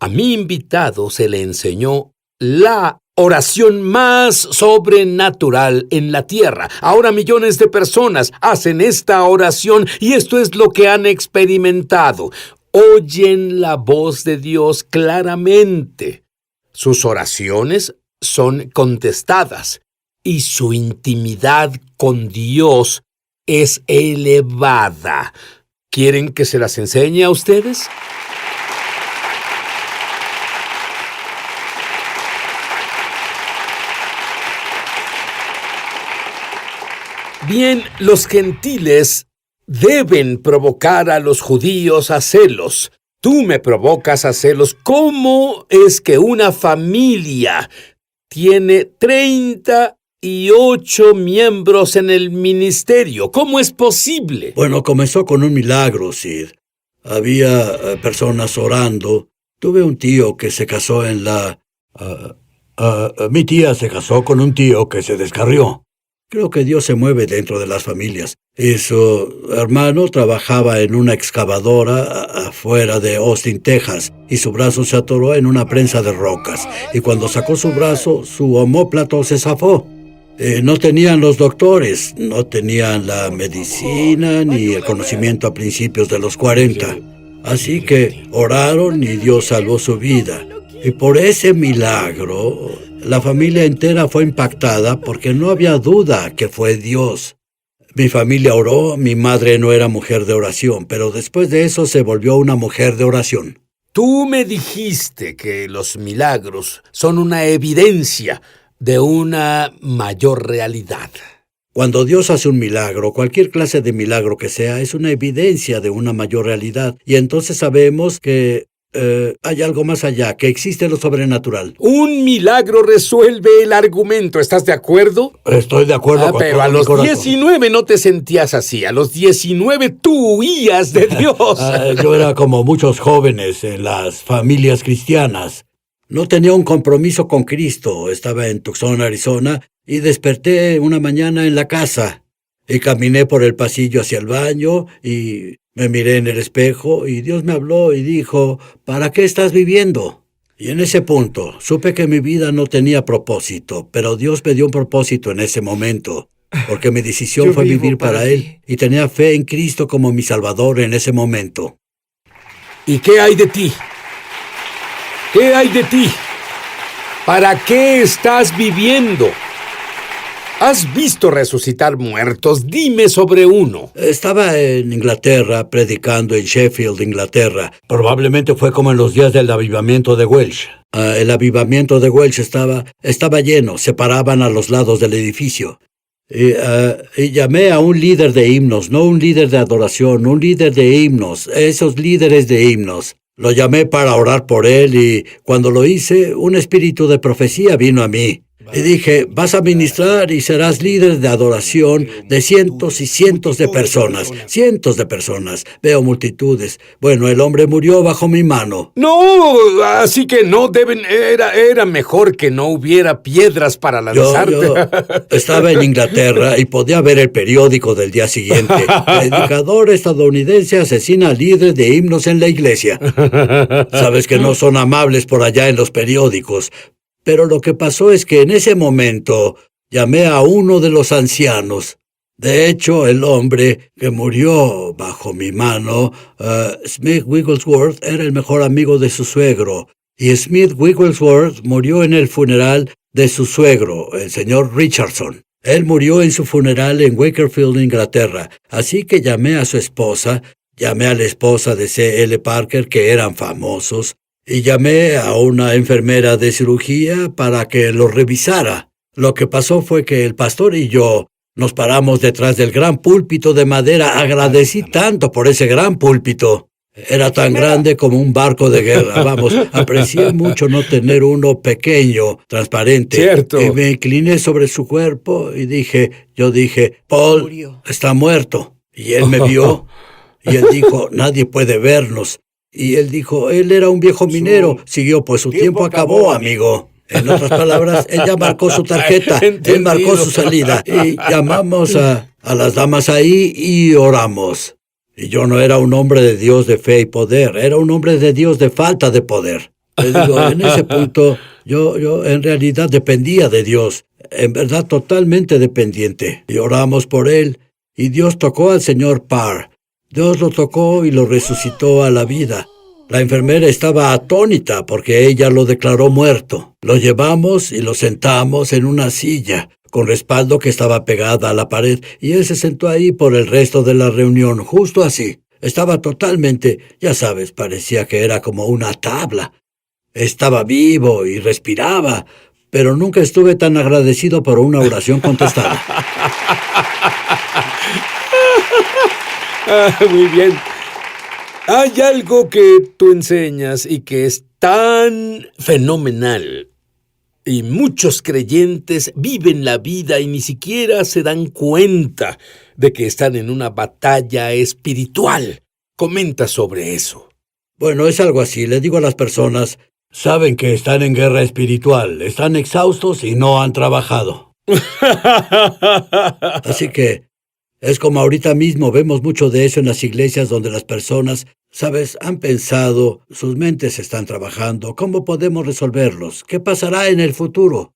A mi invitado se le enseñó la oración más sobrenatural en la tierra. Ahora millones de personas hacen esta oración y esto es lo que han experimentado. Oyen la voz de Dios claramente. Sus oraciones son contestadas y su intimidad con Dios es elevada. ¿Quieren que se las enseñe a ustedes? Bien, los gentiles deben provocar a los judíos a celos. Tú me provocas a celos. ¿Cómo es que una familia tiene 38 miembros en el ministerio? ¿Cómo es posible? Bueno, comenzó con un milagro, Sid. Había personas orando. Tuve un tío que se casó en la... mi tía se casó con un tío que se descarrió. Creo que Dios se mueve dentro de las familias. Y su hermano trabajaba en una excavadora afuera de Austin, Texas, y su brazo se atoró en una prensa de rocas. Y cuando sacó su brazo, su omóplato se zafó. No tenían los doctores, no tenían la medicina ni el conocimiento a principios de los 40. Así que oraron y Dios salvó su vida. Y por ese milagro, la familia entera fue impactada porque no había duda que fue Dios. Mi familia oró, mi madre no era mujer de oración, pero después de eso se volvió una mujer de oración. Tú me dijiste que los milagros son una evidencia de una mayor realidad. Cuando Dios hace un milagro, cualquier clase de milagro que sea, es una evidencia de una mayor realidad. Y entonces sabemos que hay algo más allá, que existe lo sobrenatural. Un milagro resuelve el argumento, ¿estás de acuerdo? Estoy de acuerdo con pero todo a los mi corazón. 19 no te sentías así. A los 19 tú huías de Dios. Yo era como muchos jóvenes en las familias cristianas. No tenía un compromiso con Cristo. Estaba en Tucson, Arizona, y desperté una mañana en la casa. Y caminé por el pasillo hacia el baño y me miré en el espejo y Dios me habló y dijo, ¿para qué estás viviendo? Y en ese punto supe que mi vida no tenía propósito, pero Dios me dio un propósito en ese momento, porque mi decisión fue vivir para Él y tenía fe en Cristo como mi Salvador en ese momento. ¿Y qué hay de ti? ¿Qué hay de ti? ¿Para qué estás viviendo? ¿Has visto resucitar muertos? Dime sobre uno. Estaba en Inglaterra, predicando en Sheffield, Inglaterra. Probablemente fue como en los días del avivamiento de Welsh. El avivamiento de Welsh estaba lleno, se paraban a los lados del edificio. Y llamé a un líder de himnos, no un líder de adoración, un líder de himnos, esos líderes de himnos. Lo llamé para orar por él y cuando lo hice, un espíritu de profecía vino a mí. Y dije, vas a ministrar y serás líder de adoración de cientos y cientos de personas. Cientos de personas. Veo multitudes. Bueno, el hombre murió bajo mi mano. No, así que no deben... Era mejor que no hubiera piedras para lanzarte. Yo estaba en Inglaterra y podía ver el periódico del día siguiente. Predicador estadounidense asesina a líder de himnos en la iglesia. Sabes que no son amables por allá en los periódicos. Pero lo que pasó es que en ese momento llamé a uno de los ancianos. De hecho, el hombre que murió bajo mi mano, Smith Wigglesworth, era el mejor amigo de su suegro. Y Smith Wigglesworth murió en el funeral de su suegro, el señor Richardson. Él murió en su funeral en Wakefield, Inglaterra. Así que llamé a su esposa, llamé a la esposa de C.L. Parker, que eran famosos, y llamé a una enfermera de cirugía para que lo revisara. Lo que pasó fue que el pastor y yo nos paramos detrás del gran púlpito de madera. Agradecí tanto por ese gran púlpito. Era tan grande como un barco de guerra. Vamos, aprecié mucho no tener uno pequeño, transparente. Cierto. Y me incliné sobre su cuerpo y yo dije, Paul está muerto. Y él me vio y él dijo, nadie puede vernos. Y él dijo, él era un viejo minero. Siguió, pues su tiempo acabó, amigo. En otras palabras, él ya marcó su tarjeta. Él marcó su salida. Y llamamos a las damas ahí y oramos. Y yo no era un hombre de Dios de fe y poder. Era un hombre de Dios de falta de poder. Te digo, en ese punto yo en realidad dependía de Dios, en verdad totalmente dependiente. Y oramos por él, y Dios tocó al señor Parr. Dios lo tocó y lo resucitó a la vida. La enfermera estaba atónita porque ella lo declaró muerto. Lo llevamos y lo sentamos en una silla, con respaldo que estaba pegada a la pared, y él se sentó ahí por el resto de la reunión, justo así. Estaba totalmente, ya sabes, parecía que era como una tabla. Estaba vivo y respiraba, pero nunca estuve tan agradecido por una oración contestada. Muy bien. Hay algo que tú enseñas y que es tan fenomenal. Y muchos creyentes viven la vida y ni siquiera se dan cuenta de que están en una batalla espiritual. Comenta sobre eso. Bueno, es algo así. Le digo a las personas, saben que están en guerra espiritual, están exhaustos y no han trabajado. Así que es como ahorita mismo vemos mucho de eso en las iglesias donde las personas, sabes, han pensado, sus mentes están trabajando, ¿cómo podemos resolverlos? ¿Qué pasará en el futuro?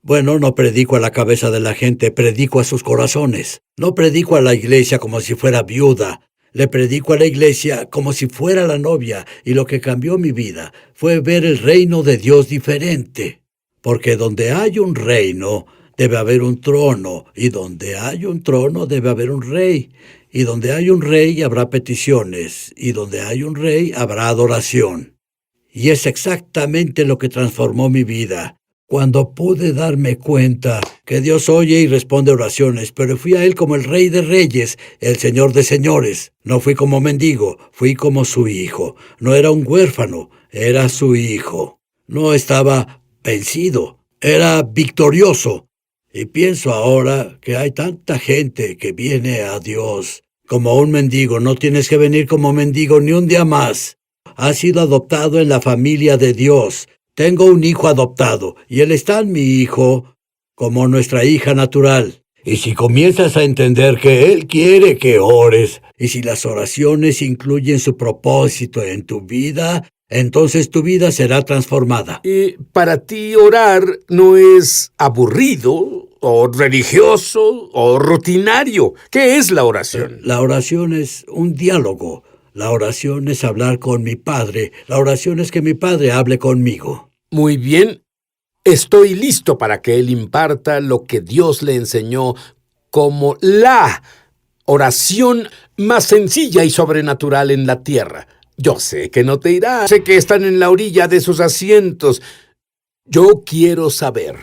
Bueno, no predico a la cabeza de la gente, predico a sus corazones. No predico a la iglesia como si fuera viuda. Le predico a la iglesia como si fuera la novia, y lo que cambió mi vida fue ver el reino de Dios diferente. Porque donde hay un reino, debe haber un trono, y donde hay un trono debe haber un rey, y donde hay un rey habrá peticiones, y donde hay un rey habrá adoración. Y es exactamente lo que transformó mi vida, cuando pude darme cuenta que Dios oye y responde oraciones, pero fui a Él como el Rey de Reyes, el Señor de Señores. No fui como mendigo, fui como su hijo. No era un huérfano, era su hijo. No estaba vencido, era victorioso. Y pienso ahora que hay tanta gente que viene a Dios como un mendigo. No tienes que venir como mendigo ni un día más. Has sido adoptado en la familia de Dios. Tengo un hijo adoptado, y él es tan mi hijo como nuestra hija natural. Y si comienzas a entender que Él quiere que ores, y si las oraciones incluyen su propósito en tu vida, entonces tu vida será transformada. Para ti orar no es aburrido, o religioso, o rutinario. ¿Qué es la oración? La oración es un diálogo. La oración es hablar con mi Padre. La oración es que mi Padre hable conmigo. Muy bien. Estoy listo para que Él imparta lo que Dios le enseñó como la oración más sencilla y sobrenatural en la tierra. Yo sé que no te irá. Sé que están en la orilla de sus asientos. Yo quiero saber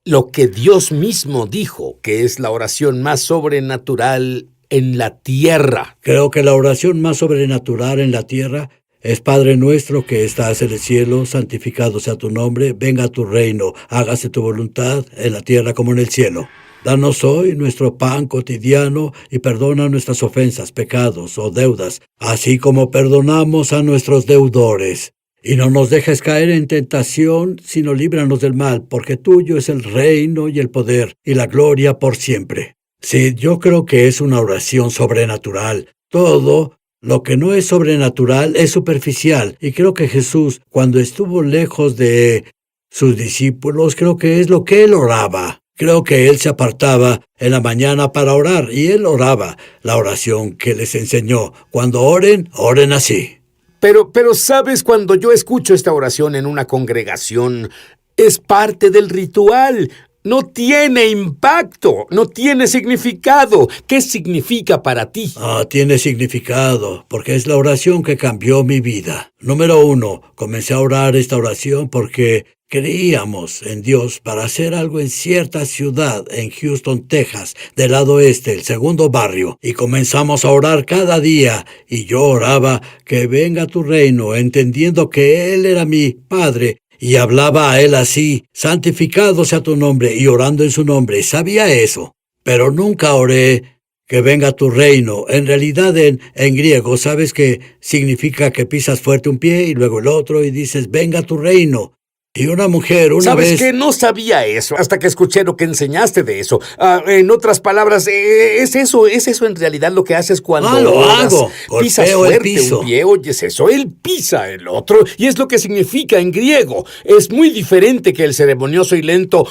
lo que Dios mismo dijo que es la oración más sobrenatural en la tierra. Creo que la oración más sobrenatural en la tierra es Padre nuestro que estás en el cielo, santificado sea tu nombre, venga a tu reino, hágase tu voluntad en la tierra como en el cielo. Danos hoy nuestro pan cotidiano y perdona nuestras ofensas, pecados o deudas, así como perdonamos a nuestros deudores. Y no nos dejes caer en tentación, sino líbranos del mal, porque tuyo es el reino y el poder y la gloria por siempre. Sí, yo creo que es una oración sobrenatural. Todo lo que no es sobrenatural es superficial. Y creo que Jesús, cuando estuvo lejos de sus discípulos, creo que es lo que Él oraba. Creo que Él se apartaba en la mañana para orar, y Él oraba la oración que les enseñó. Cuando oren, oren así. Pero, ¿sabes? Cuando yo escucho esta oración en una congregación, es parte del ritual. No tiene impacto, no tiene significado. ¿Qué significa para ti? Tiene significado, porque es la oración que cambió mi vida. Número 1, comencé a orar esta oración porque creíamos en Dios para hacer algo en cierta ciudad en Houston, Texas, del lado oeste, el segundo barrio, y comenzamos a orar cada día, y yo oraba que venga tu reino, entendiendo que Él era mi Padre, y hablaba a Él así, santificado sea tu nombre, y orando en su nombre. Sabía eso, pero nunca oré que venga tu reino. En realidad en griego, ¿sabes qué significa? Que pisas fuerte un pie y luego el otro y dices, venga tu reino. Y una mujer, una ¿Sabes vez... qué? No sabía eso hasta que escuché lo que enseñaste de eso. En otras palabras, ¿es eso en realidad lo que haces cuando lo oras? hago. Pisas Golpeo el fuerte piso. un pie, oyes eso, él pisa el otro, y es lo que significa en griego. Es muy diferente que el ceremonioso y lento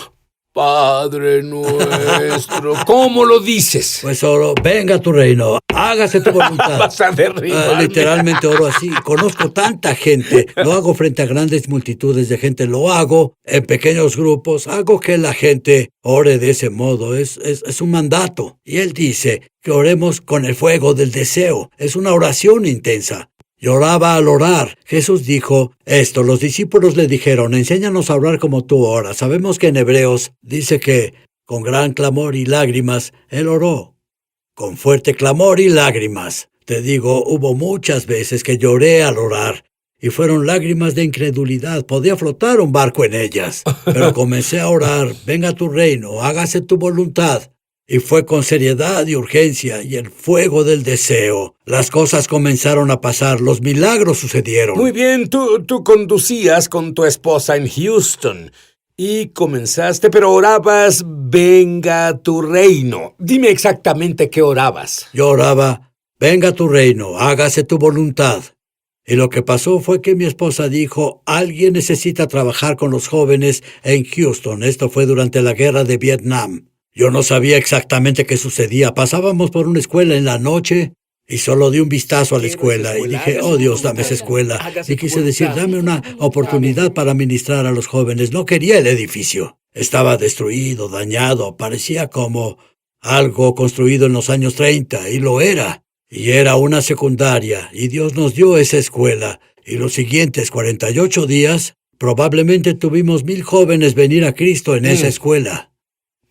Padre nuestro. ¿Cómo lo dices? Pues oro, venga tu reino, hágase tu voluntad. Vas a derribarme. Literalmente oro así. Conozco tanta gente. Lo hago frente a grandes multitudes de gente. Lo hago en pequeños grupos. Hago que la gente ore de ese modo. Es un mandato. Y él dice que oremos con el fuego del deseo. Es una oración intensa. Lloraba al orar. Jesús dijo esto. Los discípulos le dijeron, enséñanos a orar como tú oras. Sabemos que en Hebreos dice que con gran clamor y lágrimas, él oró. Con fuerte clamor y lágrimas. Te digo, hubo muchas veces que lloré al orar. Y fueron lágrimas de incredulidad. Podía flotar un barco en ellas. Pero comencé a orar, venga tu reino, hágase tu voluntad. Y fue con seriedad y urgencia y el fuego del deseo. Las cosas comenzaron a pasar, los milagros sucedieron. Muy bien, tú conducías con tu esposa en Houston y comenzaste, pero orabas, venga tu reino. Dime exactamente qué orabas. Yo oraba, venga tu reino, hágase tu voluntad. Y lo que pasó fue que mi esposa dijo, alguien necesita trabajar con los jóvenes en Houston. Esto fue durante la guerra de Vietnam. Yo no sabía exactamente qué sucedía. Pasábamos por una escuela en la noche y solo di un vistazo a la escuela y dije, oh Dios, dame esa escuela. Y quise decir, dame una oportunidad para ministrar a los jóvenes. No quería el edificio. Estaba destruido, dañado, parecía como algo construido en los años 30 y lo era. Y era una secundaria y Dios nos dio esa escuela. Y los siguientes 48 días probablemente tuvimos 1000 jóvenes venir a Cristo en esa escuela.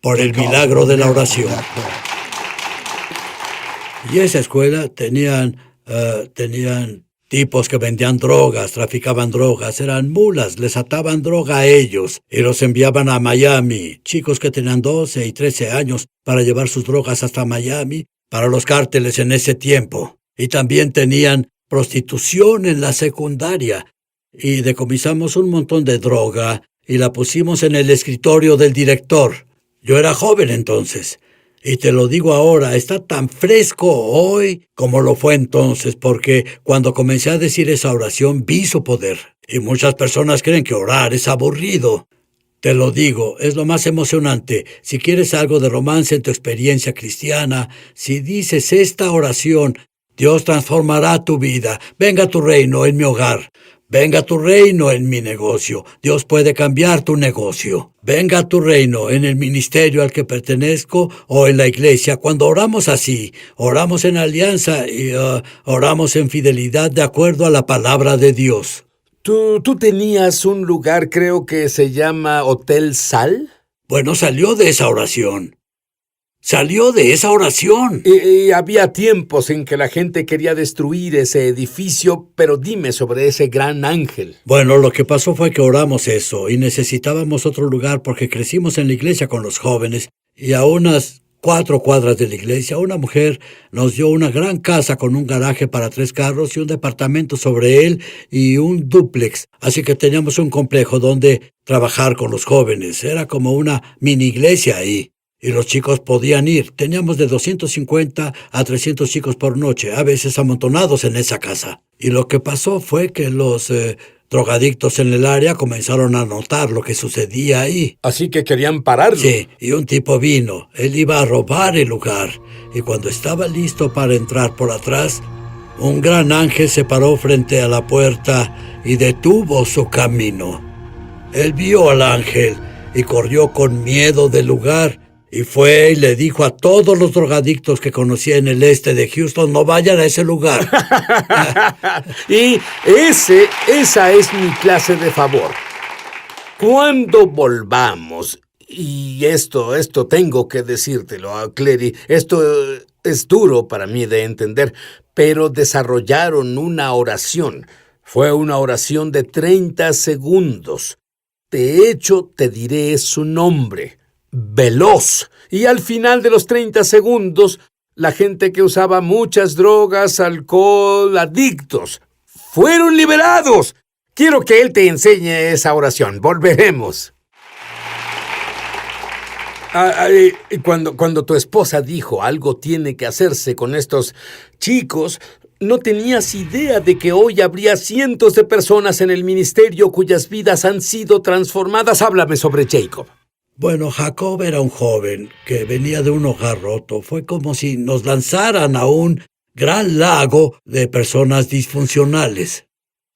Por el milagro de la oración. Y esa escuela tenían tipos que vendían drogas, traficaban drogas, eran mulas, les ataban droga a ellos y los enviaban a Miami, chicos que tenían 12 y 13 años para llevar sus drogas hasta Miami para los cárteles en ese tiempo. Y también tenían prostitución en la secundaria y decomisamos un montón de droga y la pusimos en el escritorio del director. Yo era joven entonces, y te lo digo ahora, está tan fresco hoy como lo fue entonces, porque cuando comencé a decir esa oración vi su poder. Y muchas personas creen que orar es aburrido. Te lo digo, es lo más emocionante. Si quieres algo de romance en tu experiencia cristiana, si dices esta oración, Dios transformará tu vida. Venga tu reino en mi hogar. Venga tu reino en mi negocio. Dios puede cambiar tu negocio. Venga tu reino en el ministerio al que pertenezco o en la iglesia. Cuando oramos así, oramos en alianza y oramos en fidelidad de acuerdo a la palabra de Dios. ¿Tú tenías un lugar, creo que se llama Hotel Sal? Bueno, salió de esa oración. Salió de esa oración. Y había tiempos en que la gente quería destruir ese edificio, pero dime sobre ese gran ángel. Bueno, lo que pasó fue que oramos eso y necesitábamos otro lugar porque crecimos en la iglesia con los jóvenes y a unas 4 cuadras de la iglesia una mujer nos dio una gran casa con un garaje para 3 carros y un departamento sobre él y un dúplex. Así que teníamos un complejo donde trabajar con los jóvenes. Era como una mini iglesia ahí. Y los chicos podían ir. Teníamos de 250 a 300 chicos por noche, a veces amontonados en esa casa. Y lo que pasó fue que los drogadictos en el área comenzaron a notar lo que sucedía ahí. Así que querían pararlo. Sí, y un tipo vino. Él iba a robar el lugar. Y cuando estaba listo para entrar por atrás, un gran ángel se paró frente a la puerta y detuvo su camino. Él vio al ángel y corrió con miedo del lugar. Y fue y le dijo a todos los drogadictos que conocía en el este de Houston, no vayan a ese lugar. Y esa es mi clase de favor. Cuando volvamos, y esto tengo que decírtelo, Clary, esto es duro para mí de entender, pero desarrollaron una oración. Fue una oración de 30 segundos. De hecho, te diré su nombre. Veloz. Y al final de los 30 segundos, la gente que usaba muchas drogas, alcohol, adictos, fueron liberados. Quiero que él te enseñe esa oración. Volveremos. Cuando tu esposa dijo algo tiene que hacerse con estos chicos, no tenías idea de que hoy habría cientos de personas en el ministerio cuyas vidas han sido transformadas. Háblame sobre Jacob. Bueno, Jacob era un joven que venía de un hogar roto. Fue como si nos lanzaran a un gran lago de personas disfuncionales.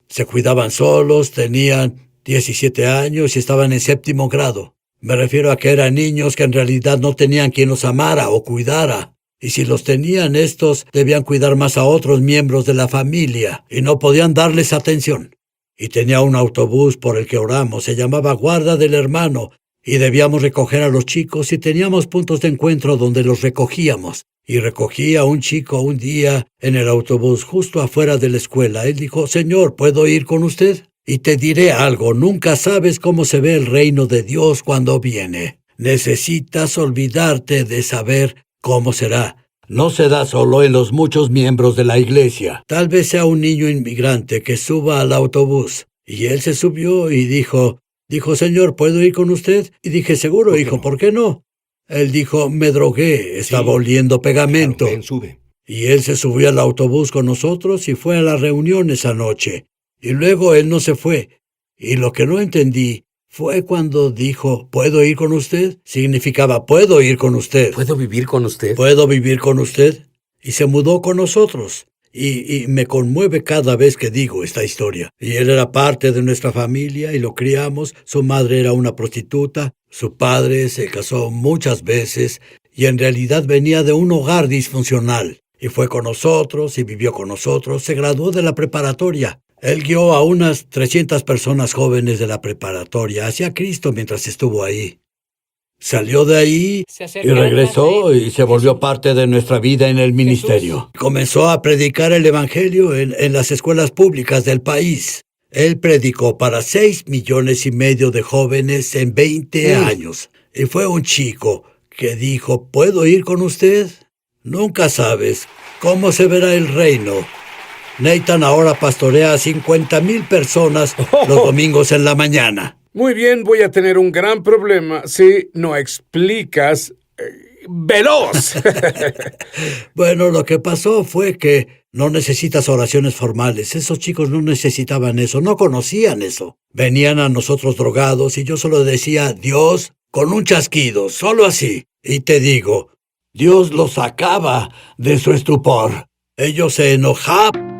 Se cuidaban solos, tenían 17 años y estaban en 7º grado. Me refiero a que eran niños que en realidad no tenían quien los amara o cuidara. Y si los tenían, estos debían cuidar más a otros miembros de la familia y no podían darles atención. Y tenía un autobús por el que oramos, se llamaba Guarda del Hermano, y debíamos recoger a los chicos y teníamos puntos de encuentro donde los recogíamos. Y recogía a un chico un día en el autobús justo afuera de la escuela. Él dijo, «Señor, ¿puedo ir con usted? Y te diré algo, nunca sabes cómo se ve el reino de Dios cuando viene. Necesitas olvidarte de saber cómo será. No se da solo en los muchos miembros de la iglesia. Tal vez sea un niño inmigrante que suba al autobús». Y él se subió y dijo, «Señor, ¿puedo ir con usted?» Y dije, «Seguro, hijo, ¿por qué no?» Él dijo, «Me drogué, estaba oliendo pegamento». Claro, ven, sube. Y él se subió al autobús con nosotros y fue a la reunión esa noche. Y luego él no se fue. Y lo que no entendí fue cuando dijo, «¿Puedo ir con usted?» Significaba, «¿Puedo ir con usted?» ¿Puedo vivir con usted? ¿Puedo vivir con usted? Y se mudó con nosotros. Y me conmueve cada vez que digo esta historia. Y él era parte de nuestra familia y lo criamos. Su madre era una prostituta. Su padre se casó muchas veces y en realidad venía de un hogar disfuncional. Y fue con nosotros y vivió con nosotros. Se graduó de la preparatoria. Él guió a unas 300 personas jóvenes de la preparatoria hacia Cristo mientras estuvo ahí. Salió de ahí y regresó y se volvió parte de nuestra vida en el ministerio. Comenzó a predicar el evangelio en las escuelas públicas del país. Él predicó para 6,5 millones de jóvenes en 20 años. Y fue un chico que dijo, «¿Puedo ir con usted?» Nunca sabes cómo se verá el reino. Nathan ahora pastorea a 50,000 personas los domingos en la mañana. Muy bien, voy a tener un gran problema si no explicas veloz. Bueno, lo que pasó fue que no necesitas oraciones formales. Esos chicos no necesitaban eso, no conocían eso. Venían a nosotros drogados y yo solo decía, «Dios», con un chasquido, solo así. Y te digo, Dios los sacaba de su estupor. Ellos se enojaban.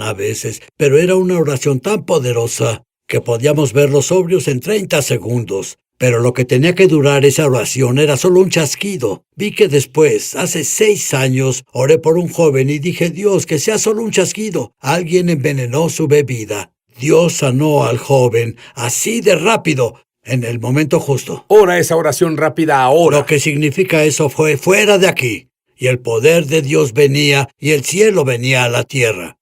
A veces, pero era una oración tan poderosa que podíamos verlos sobrios en 30 segundos. Pero lo que tenía que durar esa oración era solo un chasquido. Vi que después, hace 6 años, oré por un joven y dije, «Dios, que sea solo un chasquido». Alguien envenenó su bebida. Dios sanó al joven así de rápido, en el momento justo. Ora esa oración rápida ahora. Lo que significa eso fue fuera de aquí. Y el poder de Dios venía y el cielo venía a la tierra.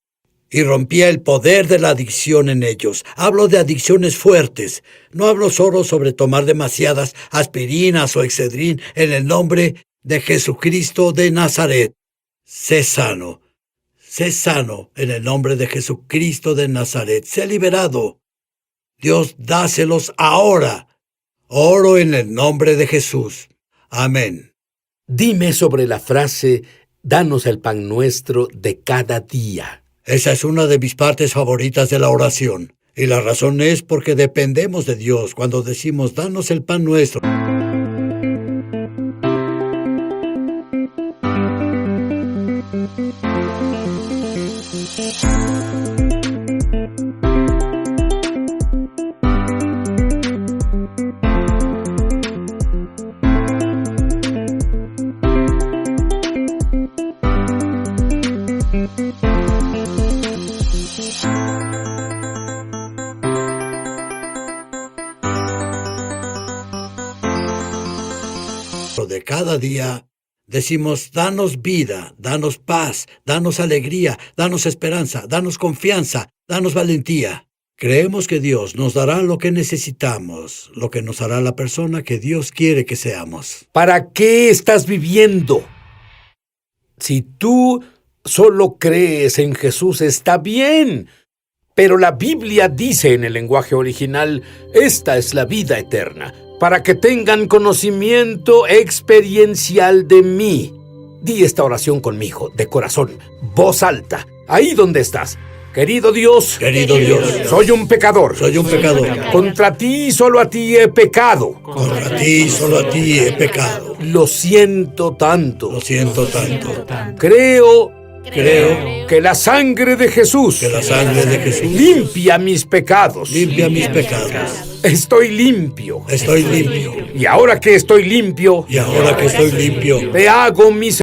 Y rompía el poder de la adicción en ellos. Hablo de adicciones fuertes. No hablo solo sobre tomar demasiadas aspirinas o Excedrin en el nombre de Jesucristo de Nazaret. Sé sano. Sé sano en el nombre de Jesucristo de Nazaret. Sé liberado. Dios, dáselos ahora. Oro en el nombre de Jesús. Amén. Dime sobre la frase, «Danos el pan nuestro de cada día». Esa es una de mis partes favoritas de la oración. Y la razón es porque dependemos de Dios cuando decimos, «Danos el pan nuestro». cada día decimos, danos vida, danos paz, danos alegría, danos esperanza, danos confianza, danos valentía. Creemos que Dios nos dará lo que necesitamos, lo que nos hará la persona que Dios quiere que seamos. ¿Para qué estás viviendo? Si tú solo crees en Jesús, está bien. Pero la Biblia dice en el lenguaje original, esta es la vida eterna, para que tengan conocimiento experiencial de mí. Di esta oración conmigo, de corazón, voz alta, ahí donde estás. Querido Dios, soy un pecador. Contra ti y solo a ti he pecado. Lo siento tanto. Creo que la sangre de Jesús limpia mis pecados. Estoy limpio. Y ahora que estoy limpio, te hago mis